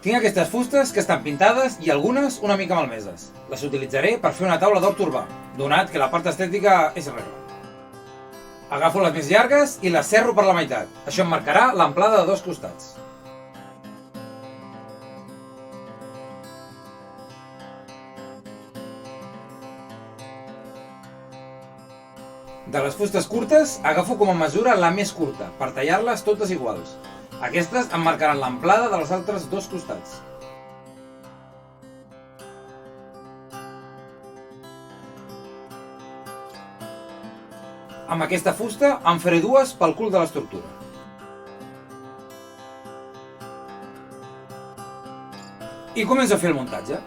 Tinc aquestes fustes que estan pintades i algunes una mica malmeses. Les utilitzaré per fer una taula d'hort urbà, donat que la part estètica és regla. Agafo les més llargues i les serro per la meitat. Això em marcarà l'amplada de dos costats. De les fustes curtes, agafo com a mesura la més curta, per tallar-les totes iguals. Aquestes em marcaran l'amplada dels altres dos costats. Amb aquesta fusta en faré dues pel cul de l'estructura. I començo a fer el muntatge.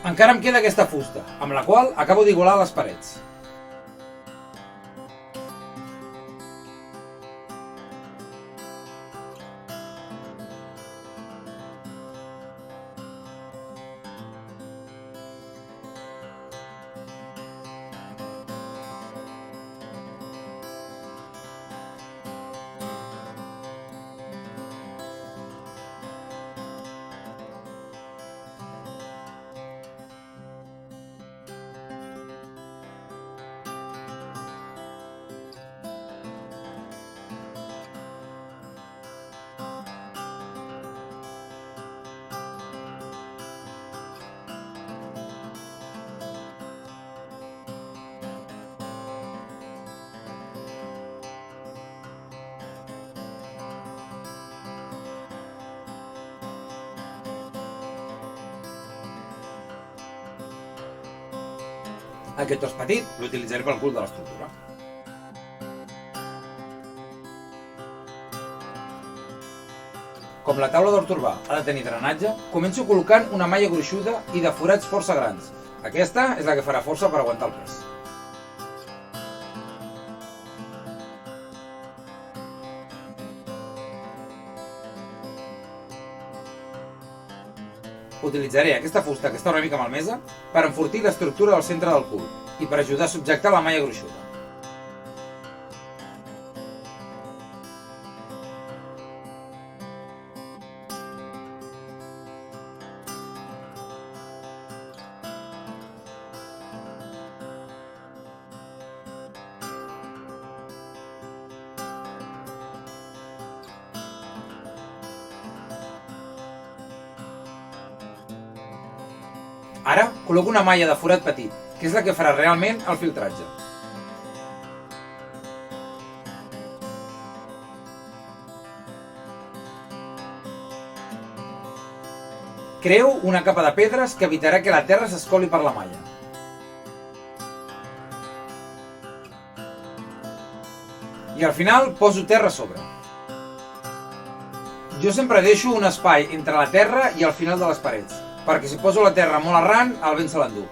Encara em queda aquesta fusta, amb la qual acabo d'igualar les parets. Aquest tros petit l'utilitzaré pel cul de l'estructura. Com la taula d'hort urbà ha de tenir drenatge, començo col·locant una malla gruixuda i de forats força grans. Aquesta és la que farà força per aguantar el pes. Utilitzaré aquesta fusta que està una mica malmesa per enfortir l'estructura del centre del cul i per ajudar a subjectar la malla gruixuda. Ara col·loco una malla de forat petit, que és la que farà realment el filtratge. Creo una capa de pedres que evitarà que la terra s'escoli per la malla. I al final poso terra a sobre. Jo sempre deixo un espai entre la terra i el final de les parets, perquè si poso la terra molt arran, el vent se l'endú.